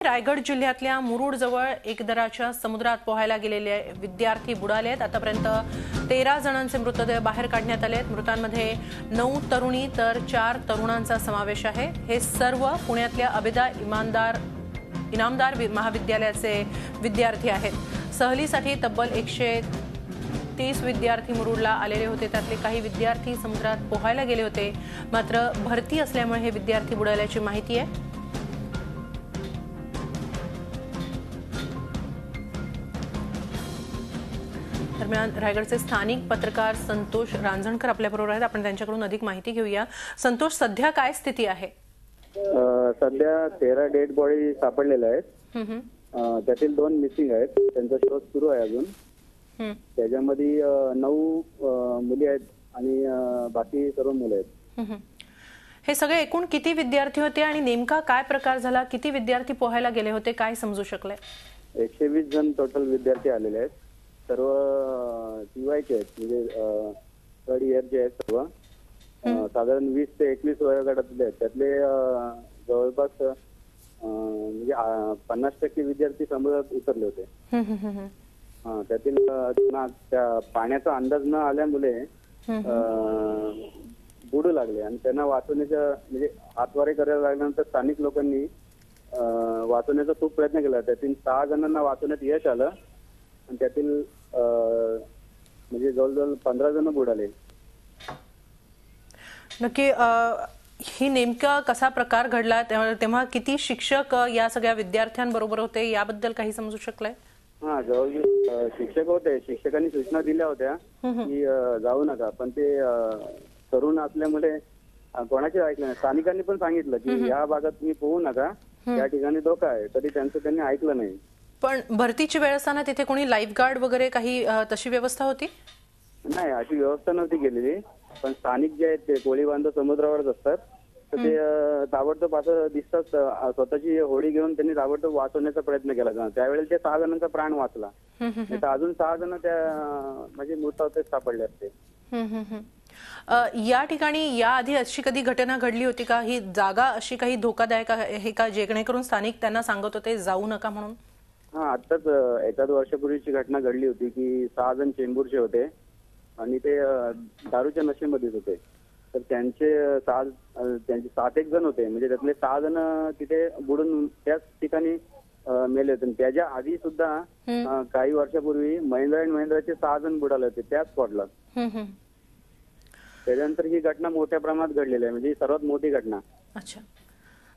रायगड जिल्ह्यातल्या मुरुड जवळ एकदराच्या समुद्रात पोहायला गेलेले विद्यार्थी बुडाले आहेत। आतापर्यंत 13 जणांचे मृतदेह बाहेर काढण्यात आले आहेत। मृतांमध्ये 9 तरुणी तर 4 तरुणांचा समावेश आहे। हे सर्व पुण्यातल्या अबेदा इनामदार महाविद्यालयाचे विद्यार्थी आहेत। सहलीसाठी तब्बल 130 विद्यार्थी मुरुडला आलेले होते। त्यातले काही विद्यार्थी समुद्रात पोहायला गेले होते, मात्र भरती असल्यामुळे हे विद्यार्थी बुडाल्याची माहिती आहे। दरम्यान रायगडचे स्थानिक पत्रकार संतोष रांजणकर आपल्याबरोबर आहेत। आपण त्यांच्याकडून अधिक माहिती घेऊया। संतोष, सध्या काय स्थिती आहे? सध्या 13 डेड बॉडी सापडलेल्या आहेत। त्यातील 2 मिसिंग आहेत, त्यांचा शोध सुरू आहे अजून। त्याच्यामध्ये 9 मुली आहेत आणि बाकी सर्व मुलं आहेत। हे सगळे एकूण किती विद्यार्थी होते आणि नेमका काय प्रकार झाला? किती विद्यार्थी पोहायला गेले होते, काय समजू शकले? 120 जण टोटल विद्यार्थी आलेले आहेत। सर्व टीवायचे आहेत, म्हणजे 3rd इयरचे आहेत सर्व। साधारण 20 ते 21 वयोगटातले आहेत। त्यातले जवळपास म्हणजे 50% विद्यार्थी समुद्रात उतरले होते। त्यातील त्या पाण्याचा अंदाज न आल्यामुळे बुडू लागले आणि त्यांना वाचवण्याचा म्हणजे हातवारे करायला लागल्यानंतर स्थानिक लोकांनी वाचवण्याचा खूप प्रयत्न केला। त्यातील 6 जणांना वाचवण्यात यश आलं आणि त्यातील म्हणजे जवळजवळ 15 जण बुडाले। नक्की ही नेमका कसा प्रकार घडला, तेव्हा किती शिक्षक या सगळ्या विद्यार्थ्यांबरोबर होते, याबद्दल काही समजू शकलंय? जवळ शिक्षक होते। शिक्षकांनी सूचना दिल्या होत्या की जाऊ नका, पण ते तरुण असल्यामुळे कोणाचे ऐकलं नाही। स्थानिकांनी पण सांगितलं की या भागात तुम्ही पोहू नका, या ठिकाणी धोका आहे, तरी त्यांनी ऐकलं नाही। पण भरतीची वेळ असताना तिथे कोणी लाईफ गार्ड वगैरे काही तशी व्यवस्था होती? नाही, अशी व्यवस्था नव्हती केलेली। पण स्थानिक जे आहेत ते कोळी बांधव समुद्रावरच असतात, तर ते ताबडतोब असं दिसतात स्वतःची होडी घेऊन त्यांनी ताबडतोब वाचवण्याचा प्रयत्न केला। त्यावेळेला ते 6 जणांचा प्राण वाचला, नाही तर अजून 6 जण त्या म्हणजे मृतावस्थेत सापडले असते। या ठिकाणी याआधी अशी कधी घटना घडली होती का? ही जागा अशी काही धोकादायक आहे का, जेणेकरून स्थानिक त्यांना सांगत होते जाऊ नका म्हणून? आताच एखाद वर्षापूर्वीची घटना घडली होती की 6 जण चेंबूरचे होते आणि ते दारूच्या नशेमध्येच होते। तर त्यांचे 7 एक जण होते, म्हणजे त्यातले 6 जण तिथे बुडून त्याच ठिकाणी मेले होते। त्याच्या आधी सुद्धा काही वर्षापूर्वी महिंद्रा अँड महिंद्राचे 6 जण बुडाले होते त्याच स्पॉटला। त्याच्यानंतर ही घटना मोठ्या प्रमाणात घडलेली आहे, म्हणजे सर्वात मोठी घटना। अच्छा,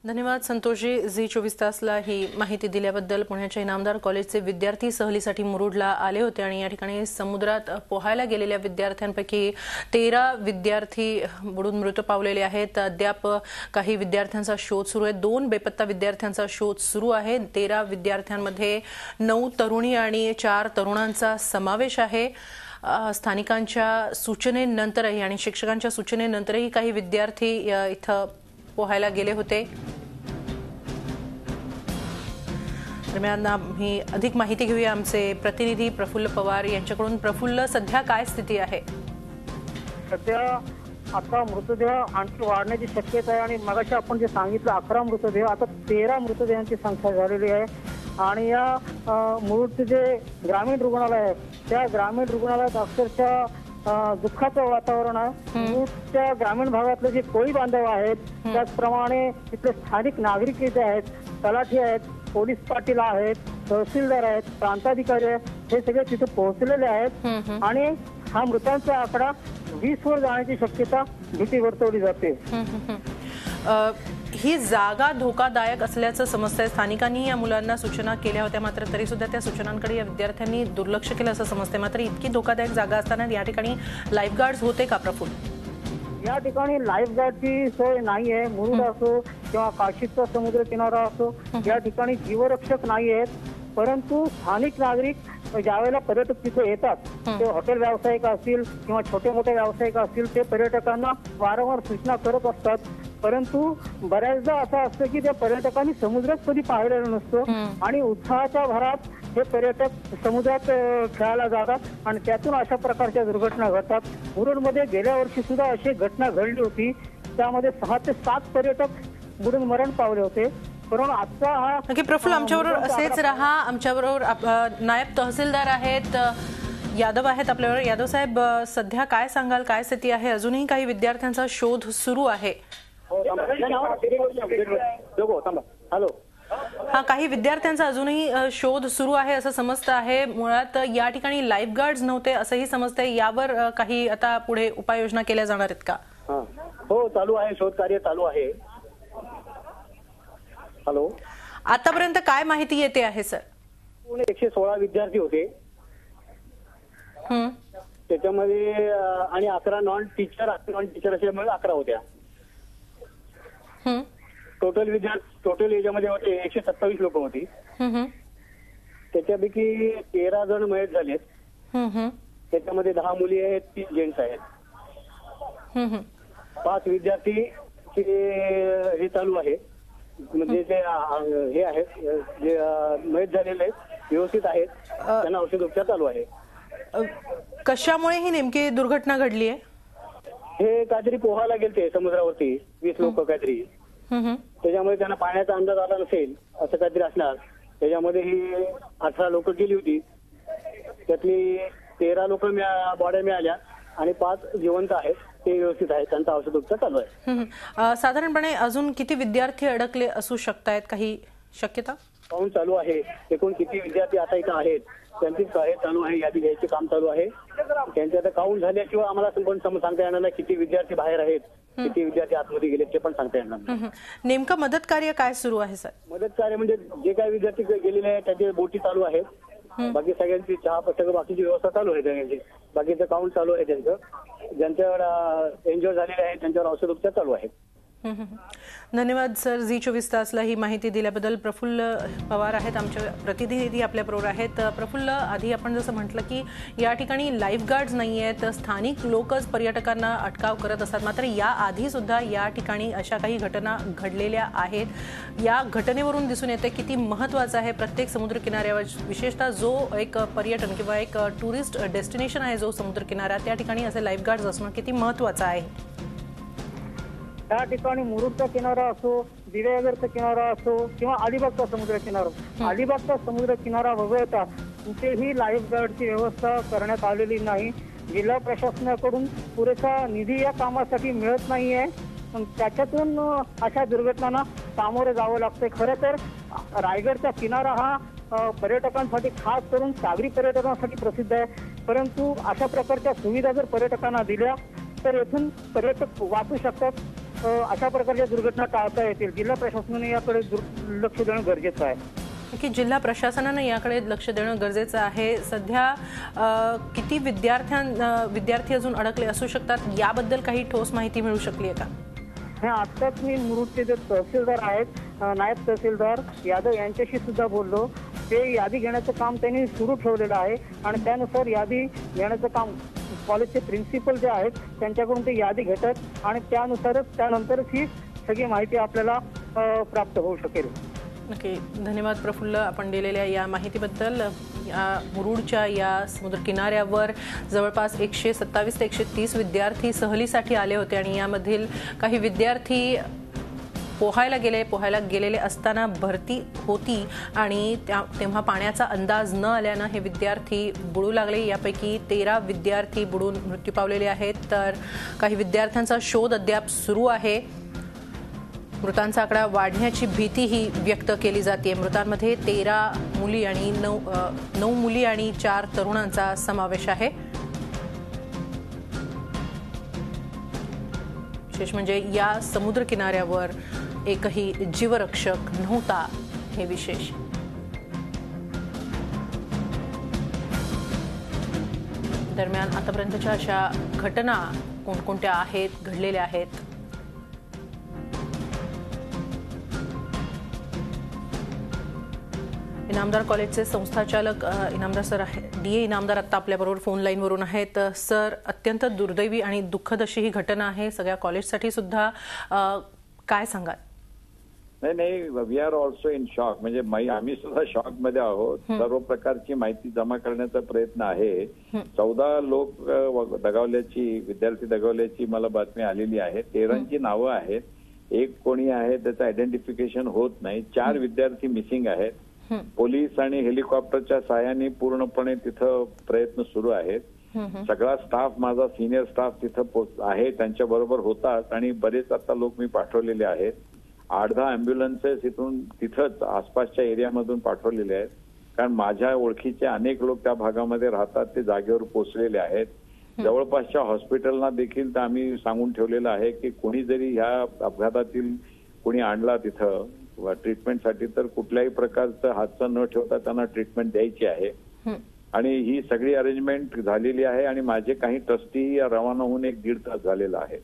धन्यवाद संतोषजी, झी24 तासला ही माहिती दिल्याबद्दल। पुण्याच्या इनामदार कॉलेजचे विद्यार्थी सहलीसाठी मुरुडला आले होते आणि या ठिकाणी समुद्रात पोहायला गेलेल्या विद्यार्थ्यांपैकी 13 विद्यार्थी बुडून मृत पावलेले आहेत। अद्याप काही विद्यार्थ्यांचा शोध सुरू आहे। 2 बेपत्ता विद्यार्थ्यांचा शोध सुरू आहे। 13 विद्यार्थ्यांमध्ये 9 तरुणी आणि 4 तरुणांचा समावेश आहे। स्थानिकांच्या सूचनेनंतरही आणि शिक्षकांच्या सूचनेनंतरही काही विद्यार्थी इथं पोहायला गेले होते। दरम्यान आम्ही अधिक माहिती घेऊया आमचे प्रतिनिधी प्रफुल्ल पवार यांच्याकडून। प्रफुल्ल, सध्या काय स्थिती आहे? सध्या आता मृतदेह आणखी वाढण्याची शक्यता आहे आणि मगाशी आपण जे सांगितलं 11 मृतदेह, आता 13 मृतदेहांची संख्या झालेली आहे। आणि या मुरुडचे जे ग्रामीण रुग्णालय आहे, त्या ग्रामीण रुग्णालयात अक्षरशः दुःखाचं वातावरण आहे। मुरुडच्या ग्रामीण भागातले जे कोळी बांधव आहेत, त्याचप्रमाणे तिथले स्थानिक नागरिक इथे आहेत, तलाठी आहेत, पोलीस पाटील आहेत, तहसीलदार आहेत, प्रांताधिकारी आहेत, हे सगळे तिथे पोहोचलेले आहेत आणि हा मृतांचा आकडा 20 वर जाण्याची शक्यता भीती वर्तवली जाते। ही जागा धोकादायक असल्याचं समजतंय। स्थानिकांनी या मुलांना सूचना केल्या होत्या, मात्र तरी सुद्धा त्या सूचनांकडे या विद्यार्थ्यांनी दुर्लक्ष केलं असं समजतंय। मात्र इतकी धोकादायक जागा असताना या ठिकाणी लाईफ गार्ड होते का प्रफुल्ल? या ठिकाणी लाईफ गार्डची सोय नाही आहे। मुरुड असो किंवा काशीचा समुद्र किनारा असो, या ठिकाणी जीवरक्षक नाही आहेत। परंतु स्थानिक नागरिक ज्यावेळेला पर्यटक तिथे येतात, ते हॉटेल व्यावसायिक असतील किंवा छोटे मोठे व्यावसायिक असतील, ते पर्यटकांना वारंवार सूचना करत असतात। परंतु बऱ्याचदा असं असतं की त्या पर्यटकांनी समुद्रात कधी पाहिलेलं नसतं आणि उत्साहाच्या भरात हे पर्यटक समुद्रात खेळायला जातात आणि त्यातून अशा प्रकारच्या दुर्घटना घडतात। मुरुडमध्ये गेल्या वर्षी सुद्धा अशी घटना घडली होती, त्यामध्ये 6 ते 7 पर्यटक बुडून मरण पावले होते। परंतु आजचा हा नक्की प्रफुल्ल, आमच्याबरोबर असेच राहा. आमच्याबरोबर नायब तहसीलदार आहेत, यादव आहेत आपल्याबरोबर. यादव साहेब, सध्या काय सांगाल, काय स्थिती आहे? अजूनही काही विद्यार्थ्यांचा शोध सुरू आहे. हॅलो. हा, काही विद्यार्थ्यांचा अजूनही शोध सुरू आहे असं समजतं आहे. मुळात या ठिकाणी लाईफ गार्ड्स नव्हते असंही समजतंय. यावर काही आता पुढे उपाययोजना केल्या जाणार आहेत का? हो, चालू आहे, शोध कार्य चालू आहे. हॅलो. आतापर्यंत काय माहिती येते आहे सर? 116 विद्यार्थी होते त्याच्यामध्ये आणि 11 नॉन टीचर असे मिळून 11 होत्या. टोटल याच्यामध्ये होते 127 लोक होती. त्याच्यापैकी 13 जण मयत झालेत. त्याच्यामध्ये 10 मुली आहेत, 30 जेंट्स आहेत. 5 विद्यार्थी हे चालू आहे, म्हणजे जे हे आहेत जे मयत झालेले आहेत व्यवस्थित आहेत, त्यांना औषधोपचार चालू आहे. कशामुळे ही नेमकी दुर्घटना घडली आहे? हे काहीतरी पोहायला गेलते समुद्रावरती 20 लोक काहीतरी. त्याच्यामध्ये त्यांना पाण्याचा अंदाज आला नसेल असं काहीतरी असणार. त्याच्यामध्ये ही 18 लोक गेली होती. त्यातली 13 लोक बॉड्या मिळाल्या आणि 5 जिवंत आहेत, ते व्यवस्थित आहेत, त्यांचा औषधोपचार चालू आहे. साधारणपणे अजून किती विद्यार्थी अडकले असू शकतायत, काही शक्यता? काउंट चालू आहे. एकूण किती विद्यार्थी आता इथं आहेत त्यांची चालू आहे, यादी घ्यायचे काम चालू आहे. त्यांचे आता काउंट झाल्याशिवाय आम्हाला पण सांगता येणार नाही किती विद्यार्थी बाहेर आहेत, किती विद्यार्थी आतमध्ये गेले ते पण सांगता येणार नाही. नेमकं मदत कार्य काय सुरू आहे सर? मदत कार्य म्हणजे जे काही विद्यार्थी गेलेले आहेत त्याचे बोटी चालू आहेत. बाकी सगळ्यांची चहा सगळं बाकीची व्यवस्था चालू आहे त्यांची. बाकीचं काउंट चालू आहे त्यांचं. ज्यांच्यावर एन्जॉय झालेले आहेत त्यांच्यावर औषधोपचार चालू आहे. धन्यवाद सर, झी24 तासला ही माहिती दिल्याबद्दल. प्रफुल्ल पवार आहेत आमचे प्रतिनिधी आपल्याबरोबर आहेत. प्रफुल्ल, आधी आपण जसं म्हटलं की या ठिकाणी लाईफ गार्ड्स नाही आहेत, स्थानिक लोकच पर्यटकांना अटकाव करत असतात. मात्र या आधी सुद्धा या ठिकाणी अशा काही घटना घडलेल्या आहेत. या घटनेवरून दिसून येते किती महत्त्वाचं आहे प्रत्येक समुद्रकिनाऱ्यावर, विशेषतः जो एक पर्यटन किंवा एक टुरिस्ट डेस्टिनेशन आहे जो समुद्रकिनारा, त्या ठिकाणी असे लाईफ गार्ड्स असणं किती महत्त्वाचं आहे. त्या ठिकाणी मुरुडचा किनारा असो, दिवेआगरचा किनारा असो किंवा अलिबागचा समुद्र किनारा, अलिबागचा समुद्र किनारा वगळता कुठेही लाईफ गार्डची व्यवस्था करण्यात आलेली नाही. जिल्हा प्रशासनाकडून पुरेसा निधी या कामासाठी मिळत नाहीये. त्याच्यातून अशा दुर्घटनांना सामोरे जावं लागतंय. खरं तर रायगडचा किनारा हा पर्यटकांसाठी, खास करून सागरी पर्यटकांसाठी प्रसिद्ध आहे. परंतु अशा प्रकारच्या सुविधा जर पर्यटकांना दिल्या तर येथून पर्यटक वाचू शकतात. अशा प्रकारच्या दुर्घटना टाळता येतील. जिल्हा प्रशासनाने याकडे लक्ष देणं गरजेचं आहे. की जिल्हा प्रशासनानं याकडे लक्ष देणं गरजेचं आहे. सध्या किती विद्यार्थी अजून अडकले असू शकतात, याबद्दल काही ठोस माहिती मिळू शकली आहे का? आत्ताच मी मुरुडचे जे तहसीलदार आहेत, नायब तहसीलदार यादव यांच्याशी सुद्धा बोललो. ते यादी घेण्याचं काम त्यांनी सुरू ठेवलेलं आहे आणि त्यानुसार यादी घेण्याचं काम कॉलेजचे प्रिन्सिपल जे आहेत त्यांच्याकडून ते यादी घेतात आणि त्यानंतरच ही सगळी माहिती आपल्याला प्राप्त होऊ शकेल. नक्की. धन्यवाद प्रफुल्ल, आपण दिलेल्या या माहितीबद्दल. मुरुडच्या या समुद्र किनाऱ्यावर जवळपास 127 ते 130 विद्यार्थी सहलीसाठी आले होते आणि यामधील काही विद्यार्थी पोहायला गेलेले असताना भरती होती आणि तेव्हा पाण्याचा अंदाज न आल्यानं हे विद्यार्थी बुडू लागले. यापैकी 13 विद्यार्थी बुडून मृत्यू पावलेले आहेत, तर काही विद्यार्थ्यांचा शोध अद्याप सुरू आहे. मृतांचा आकडा वाढण्याची भीतीही व्यक्त केली जाते. मृतांमध्ये 13 मुली आणि 9 मुली आणि 4 तरुणांचा समावेश आहे. विशेष म्हणजे या समुद्र किनाऱ्यावर एकही जीवरक्षक नव्हता, हे विशेष. दरम्यान आतापर्यंतच्या अशा घटना कोणकोणत्या आहेत, घडलेल्या आहेत? इनामदार कॉलेजचे संस्थाचालक इनामदार सर DA इनामदार आता आपल्याबरोबर फोन लाईनवरून आहेत. सर, अत्यंत दुर्दैवी आणि दुःखद अशी ही घटना आहे सगळ्या कॉलेजसाठी सुद्धा. काय सांगाल? नाही, we are also in shock. म्हणजे आम्ही सुद्धा शॉक मध्ये आहोत. सर्व प्रकारची माहिती जमा करण्याचा प्रयत्न आहे. 14 लोक दगावल्याची, विद्यार्थी दगावल्याची मला बातमी आलेली आहे. 13ची नावं आहेत. एक कोणी आहे त्याचं आयडेंटिफिकेशन होत नाही. 4 विद्यार्थी मिसिंग आहेत. पोलीस आणि हेलिकॉप्टरच्या साहाय्याने पूर्णपणे तिथं प्रयत्न सुरू आहेत. सगळा स्टाफ, माझा सिनियर स्टाफ तिथं आहे, त्यांच्या बरोबर होताच आणि बरेच आता लोक मी पाठवलेले आहेत. 8-10 अँब्युलन्सेस इथून तिथंच आसपासच्या एरियामधून पाठवलेले आहेत. कारण माझ्या ओळखीचे अनेक लोक त्या भागामध्ये राहतात, ते जागेवर पोहोचलेले आहेत. जवळपासच्या हॉस्पिटलना देखील तर आम्ही सांगून ठेवलेलं आहे की कोणी जरी ह्या अपघातातील कोणी आणला तिथं ट्रीटमेंटसाठी तर कुठल्याही प्रकारचं हादसा न ठेवता त्यांना ट्रीटमेंट द्यायची आहे. आणि ही सगळी अरेंजमेंट झालेली आहे आणि माझे काही ट्रस्टी रवाना होऊन 1-1.5 तास झालेला आहे.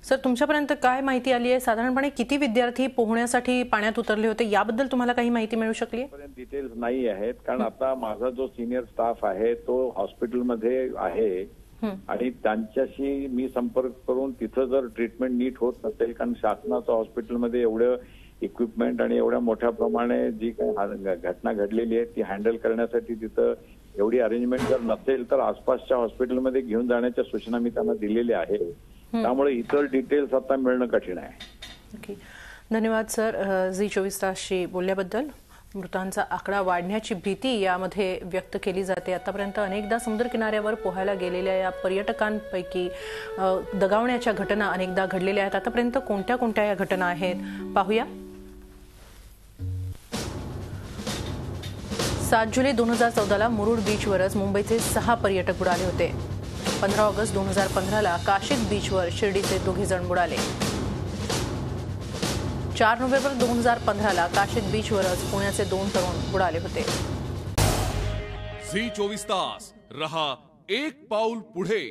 सर, तुमच्यापर्यंत काय माहिती आली आहे? साधारणपणे किती विद्यार्थी पोहण्यासाठी पाण्यात उतरले होते, याबद्दल तुम्हाला काही माहिती मिळू शकली? डिटेल्स नाही आहेत, कारण आता माझा जो सिनियर स्टाफ आहे तो हॉस्पिटलमध्ये आहे आणि त्यांच्याशी मी संपर्क करून तिथं जर ट्रीटमेंट नीट होत नसेल, कारण शासनाचं हॉस्पिटलमध्ये एवढं इक्विपमेंट आणि एवढ्या मोठ्या प्रमाणे जी काही घटना घडलेली आहे ती हँडल करण्यासाठी तिथं एवढी अरेंजमेंट जर नसेल तर आसपासच्या हॉस्पिटलमध्ये घेऊन जाण्याच्या सूचना मी त्यांना दिलेल्या आहे. त्यामुळे इतर डिटेल्स आता मिळणं कठीण आहे. ओके, धन्यवाद सर. झी24 तासशी बोलल्याबद्दल. मृतांचा आकडा वाढण्याची भीती यामध्ये व्यक्त केली जाते. आतापर्यंत अनेकदा समुद्र किनाऱ्यावर पोहायला गेलेल्या या पर्यटकांपैकी दगावण्याच्या घटना अनेकदा घडलेल्या आहेत. आतापर्यंत कोणत्या कोणत्या या घटना आहेत पाहूया. 7 जुलै 2014ला मुरुड बीचवरच मुंबईचे 6 पर्यटक बुडाले होते. 15 ऑगस्ट 2015ला काशीद बीचवर शिर्डीचे 2 जण बुडाले. 4 नोव्हेंबर 2015ला काशीद बीचवरच पुण्याचे 2 तरुण बुडाले होते. झी 24 तास रहा एक पाऊल पुढे.